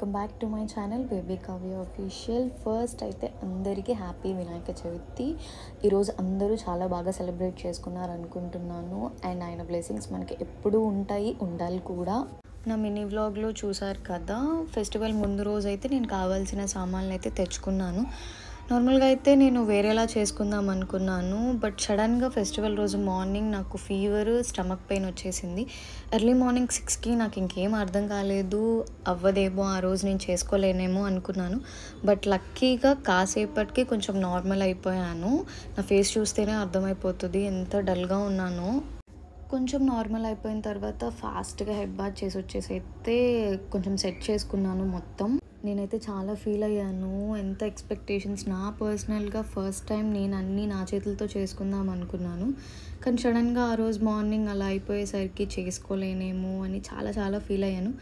Welcome back to my channel baby Kavya official. First అయితే అందరికీ happy Vinayaka Chavithi. ఈరోజు అందరూ చాలా బాగా సెలబ్రేట్ చేసుకున్నారు అనుకుంటున్నాను. అండ్ ఆయన బ్లెస్సింగ్స్ మనకి ఎప్పుడూ ఉంటాయి, ఉండాలి కూడా. నా మినీ వ్లాగ్లో చూసారు కదా, ఫెస్టివల్ ముందు రోజు అయితే నేను కావాల్సిన సామాన్లు అయితే తెచ్చుకున్నాను. నార్మల్గా అయితే నేను వేరేలా చేసుకుందాం అనుకున్నాను, బట్ సడన్గా ఫెస్టివల్ రోజు మార్నింగ్ నాకు ఫీవర్, స్టమక్ పెయిన్ వచ్చేసింది. ఎర్లీ మార్నింగ్ 6కి నాకు ఇంకేం అర్థం కాలేదు, అవ్వదేమో ఆ రోజు నేను చేసుకోలేనేమో అనుకున్నాను. బట్ లక్కీగా కాసేపటికి కొంచెం నార్మల్ అయిపోయాను. నా ఫేస్ చూస్తేనే అర్థమైపోతుంది ఎంత డల్గా ఉన్నానో. కొంచెం నార్మల్ అయిపోయిన తర్వాత ఫాస్ట్గా హెడ్ బాత్ చేసి వచ్చేసి అయితే కొంచెం సెట్ చేసుకున్నాను మొత్తం. నేనైతే చాలా ఫీల్ అయ్యాను. ఎంత ఎక్స్పెక్టేషన్స్, నా పర్సనల్గా ఫస్ట్ టైం నేను అన్నీ నా చేతులతో చేసుకుందాం అనుకున్నాను. కానీ సడన్గా ఆ రోజు మార్నింగ్ అలా అయిపోయేసరికి చేసుకోలేనేమో అని చాలా చాలా ఫీల్ అయ్యాను.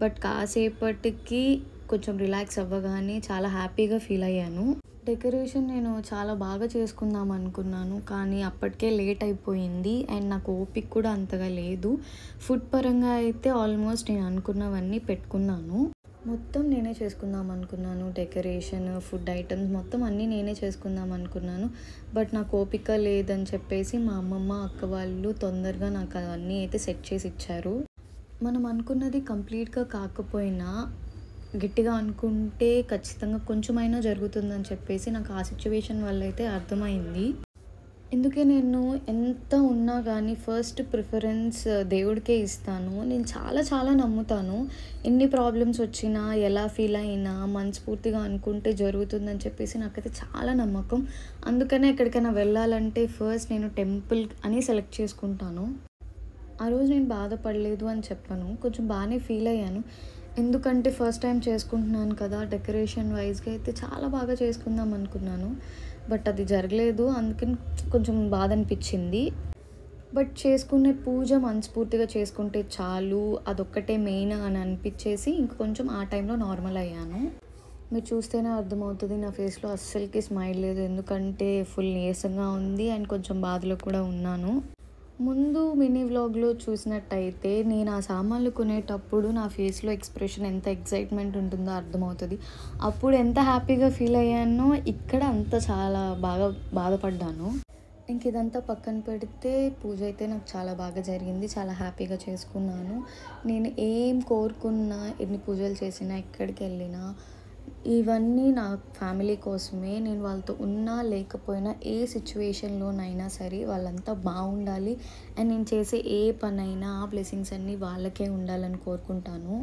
బట్ కాసేపటికి కొంచెం రిలాక్స్ అవ్వగానే చాలా హ్యాపీగా ఫీల్ అయ్యాను. డెకరేషన్ నేను చాలా బాగా చేసుకుందాం అనుకున్నాను, కానీ అప్పటికే లేట్ అయిపోయింది అండ్ నాకు ఓపిక కూడా అంతగా లేదు. ఫుడ్ పరంగా అయితే ఆల్మోస్ట్ నేను అనుకున్నవన్నీ పెట్టుకున్నాను. మొత్తం నేనే చేసుకుందాం అనుకున్నాను. డెకరేషన్, ఫుడ్ ఐటమ్స్ మొత్తం అన్నీ నేనే చేసుకుందాం అనుకున్నాను. బట్ నాకు ఓపిక లేదని చెప్పేసి మా అమ్మమ్మ, అక్క వాళ్ళు తొందరగా నాకు అవన్నీ అయితే సెట్ చేసి ఇచ్చారు. మనం అనుకున్నది కంప్లీట్గా కాకపోయినా గట్టిగా అనుకుంటే ఖచ్చితంగా కొంచెమైనా జరుగుతుందని చెప్పేసి నాకు ఆ సిచ్యువేషన్ వల్ల అయితే అర్థమైంది. ఎందుకే నేను ఎంత ఉన్నా కానీ ఫస్ట్ ప్రిఫరెన్స్ దేవుడికే ఇస్తాను. నేను చాలా చాలా నమ్ముతాను. ఎన్ని ప్రాబ్లమ్స్ వచ్చినా, ఎలా ఫీల్ అయినా మనస్ఫూర్తిగా అనుకుంటే జరుగుతుందని చెప్పేసి నాకైతే చాలా నమ్మకం. అందుకనే ఎక్కడికైనా వెళ్ళాలంటే ఫస్ట్ నేను టెంపుల్ అని సెలెక్ట్ చేసుకుంటాను. ఆ రోజు నేను బాధపడలేదు అని చెప్పను, కొంచెం బాగానే ఫీల్ అయ్యాను. ఎందుకంటే ఫస్ట్ టైం చేసుకుంటున్నాను కదా, డెకరేషన్ వైజ్గా అయితే చాలా బాగా చేసుకుందాం అనుకున్నాను. బట్ అది జరగలేదు, అందుకని కొంచెం బాధ అనిపించింది. బట్ చేసుకునే పూజ మనస్ఫూర్తిగా చేసుకుంటే చాలు, అదొక్కటే మెయిన్ అని అనిపించేసి ఇంక కొంచెం ఆ టైంలో నార్మల్ అయ్యాను. మీరు చూస్తేనే అర్థమవుతుంది, నా ఫేస్లో అస్సలకి స్మైల్ లేదు. ఎందుకంటే ఫుల్ నీరసంగా ఉంది అండ్ కొంచెం బాధలో కూడా ఉన్నాను. ముందు మినీ వ్లాగ్లో చూసినట్టయితే నేను ఆ సామాన్లు కొనేటప్పుడు నా ఫేస్లో ఎక్స్ప్రెషన్ ఎంత ఎక్సైట్మెంట్ ఉంటుందో అర్థమవుతుంది. అప్పుడు ఎంత హ్యాపీగా ఫీల్ అయ్యానో ఇక్కడ అంత చాలా బాగా బాధపడ్డాను. ఇంక ఇదంతా పక్కన పెడితే పూజ అయితే నాకు చాలా బాగా జరిగింది, చాలా హ్యాపీగా చేసుకున్నాను. నేను ఏం కోరుకున్నా, ఎన్ని పూజలు చేసినా, ఎక్కడికి వెళ్ళినా ఇవన్నీ నా ఫ్యామిలీ కోసమే. నేను వాళ్ళతో ఉన్నా లేకపోయినా ఏ సిచ్యువేషన్లోనైనా సరే వాళ్ళంతా బాగుండాలి అండ్ నేను చేసే ఏ పనైనా ఆ బ్లెస్సింగ్స్ అన్నీ వాళ్ళకే ఉండాలని కోరుకుంటాను.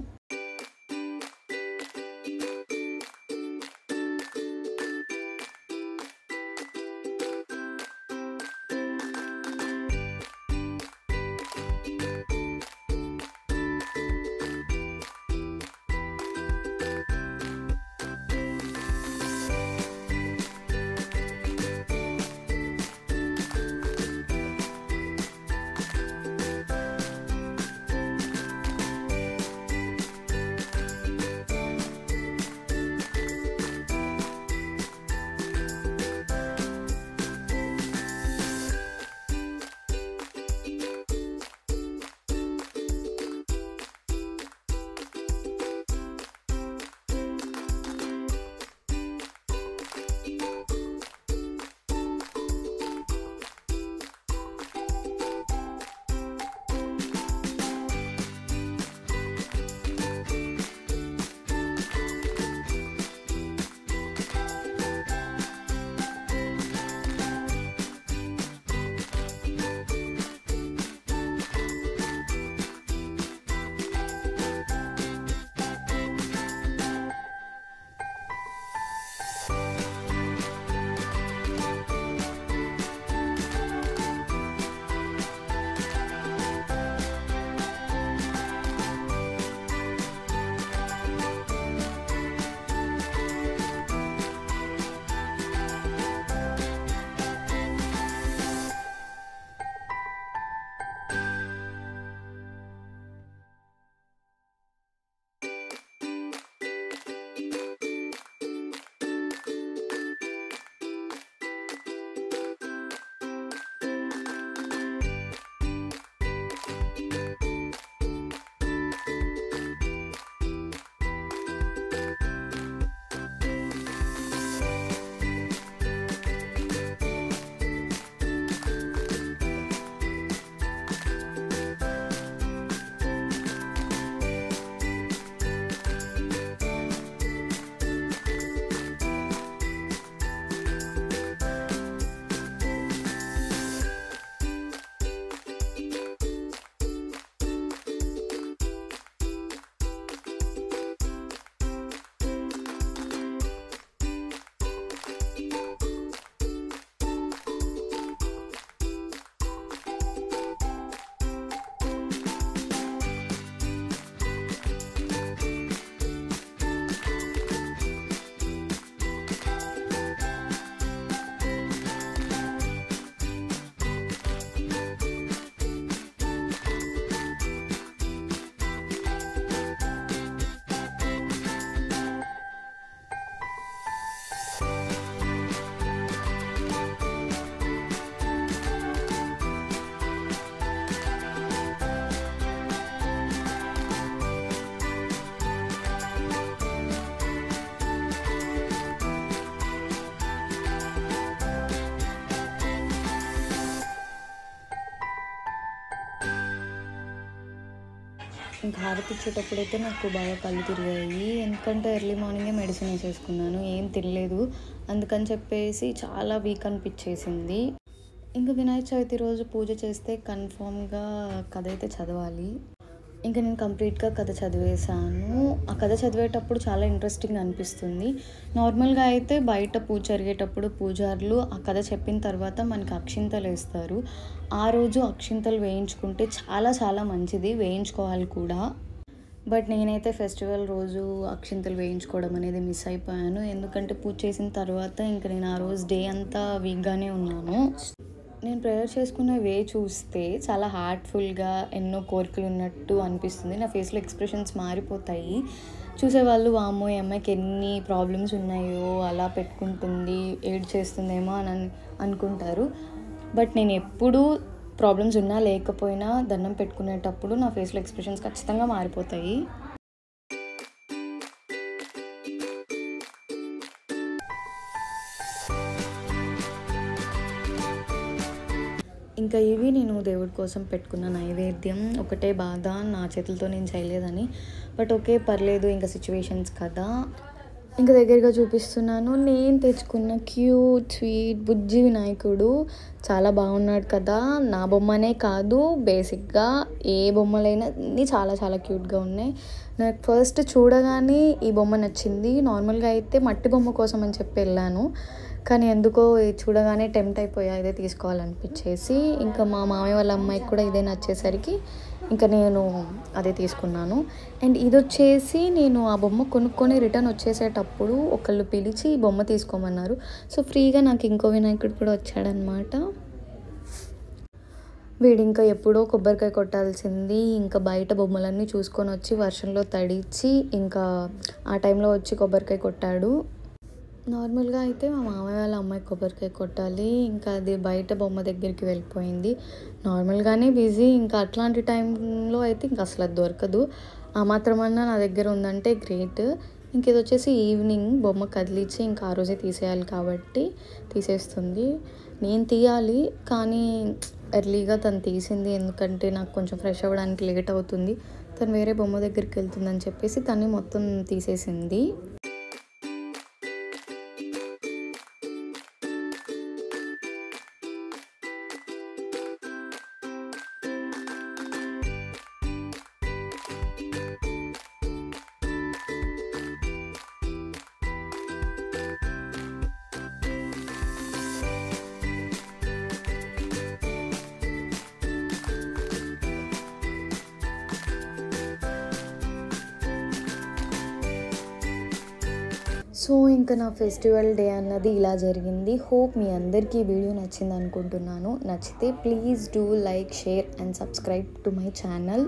ఇంకా హారతి ఇచ్చేటప్పుడైతే నాకు బాగా కళ్ళు తిరిగాయి. ఎందుకంటే ఎర్లీ మార్నింగే మెడిసిన్ వేసేసుకున్నాను, ఏం తినలేదు. అందుకని చెప్పేసి చాలా వీక్ అనిపించేసింది. ఇంకా వినాయక చవితి రోజు పూజ చేస్తే కన్ఫామ్గా కథ అయితే చదవాలి. ఇంకా నేను కంప్లీట్గా కథ చదివేశాను. ఆ కథ చదివేటప్పుడు చాలా ఇంట్రెస్టింగ్ అనిపిస్తుంది. నార్మల్గా అయితే బయట పూజ జరిగేటప్పుడు పూజారులు ఆ కథ చెప్పిన తర్వాత మనకి అక్షింతలు వేస్తారు. ఆ రోజు అక్షింతలు వేయించుకుంటే చాలా చాలా మంచిది, వేయించుకోవాలి కూడా. బట్ నేనైతే ఫెస్టివల్ రోజు అక్షింతలు వేయించుకోవడం అనేది మిస్ అయిపోయాను. ఎందుకంటే పూజ చేసిన తర్వాత ఇంకా నేను ఆ రోజు డే అంతా వీక్గానే ఉన్నాను. నేను ప్రేయర్ చేసుకునే వే చూస్తే చాలా హార్ట్ఫుల్గా ఎన్నో కోరికలు ఉన్నట్టు అనిపిస్తుంది. నా ఫేస్లో ఎక్స్ప్రెషన్స్ మారిపోతాయి. చూసేవాళ్ళు వామ్మో ఈ అమ్మాయికి ఎన్ని ప్రాబ్లమ్స్ ఉన్నాయో అలా పెట్టుకుంటుంది, ఏడ్ చేస్తుందేమో అని అనుకుంటారు. బట్ నేను ఎప్పుడూ ప్రాబ్లమ్స్ ఉన్నా లేకపోయినా దండం పెట్టుకునేటప్పుడు నా ఫేస్లో ఎక్స్ప్రెషన్స్ ఖచ్చితంగా మారిపోతాయి. ఇంకా ఇవి నేను దేవుడి కోసం పెట్టుకున్న నైవేద్యం. ఒకటే బాధ, నా చేతులతో నేను చేయలేదని. బట్ ఓకే, పర్లేదు, ఇంకా సిచ్యువేషన్స్ కదా. ఇంకా దగ్గరగా చూపిస్తున్నాను. నేను తెచ్చుకున్న క్యూట్ స్వీట్ బుజ్జి వినాయకుడు చాలా బాగున్నాడు కదా. నా బొమ్మనే కాదు, బేసిక్గా ఏ బొమ్మలైనా అన్నీ చాలా చాలా క్యూట్గా ఉన్నాయి. నాకు ఫస్ట్ చూడగానే ఈ బొమ్మ నచ్చింది. నార్మల్గా అయితే మట్టి బొమ్మ కోసం అని చెప్పి వెళ్ళాను, కానీ ఎందుకో చూడగానే టెంప్ట్ అయిపోయా ఇదే తీసుకోవాలనిపించేసి. ఇంకా మా మామయ్య వాళ్ళ అమ్మాయికి కూడా ఇదే నచ్చేసరికి ఇంకా నేను అదే తీసుకున్నాను. అండ్ ఇది వచ్చేసి నేను ఆ బొమ్మ కొనుక్కొని రిటర్న్ వచ్చేసేటప్పుడు ఒకళ్ళు పిలిచి ఈ బొమ్మ తీసుకోమన్నారు. సో ఫ్రీగా నాకు ఇంకో వినాయకుడు కూడా వచ్చాడనమాట. వీడు ఇంకా ఎప్పుడో కొబ్బరికాయ కొట్టాల్సింది. ఇంకా బయట బొమ్మలన్నీ చూసుకొని వచ్చి వర్షంలో తడిచి ఇంకా ఆ టైంలో వచ్చి కొబ్బరికాయ కొట్టాడు. నార్మల్గా అయితే మా మామయ్య వాళ్ళ అమ్మాయి కొబ్బరికాయ కొట్టాలి, ఇంకా అది బయట బొమ్మ దగ్గరికి వెళ్ళిపోయింది. నార్మల్గానే బిజీ, ఇంకా అట్లాంటి టైంలో అయితే ఇంకా అసలు అది దొరకదు. ఆ మాత్రమన్నా నా దగ్గర ఉందంటే గ్రేట్. ఇంక ఇది వచ్చేసి ఈవినింగ్ బొమ్మ కదిలించి ఇంకా ఆ రోజే తీసేయాలి కాబట్టి తీసేస్తుంది. నేను తీయాలి కానీ ఎర్లీగా తను తీసింది, ఎందుకంటే నాకు కొంచెం ఫ్రెష్ అవ్వడానికి లేట్ అవుతుంది. తను వేరే బొమ్మ దగ్గరికి వెళ్తుందని చెప్పేసి తను మొత్తం తీసేసింది. సో ఇంకా నా ఫెస్టివల్ డే అన్నది ఇలా జరిగింది. హోప్ మీ అందరికీ ఈ వీడియో నచ్చింది అనుకుంటున్నాను. నచ్చితే please do like, share and subscribe to my channel.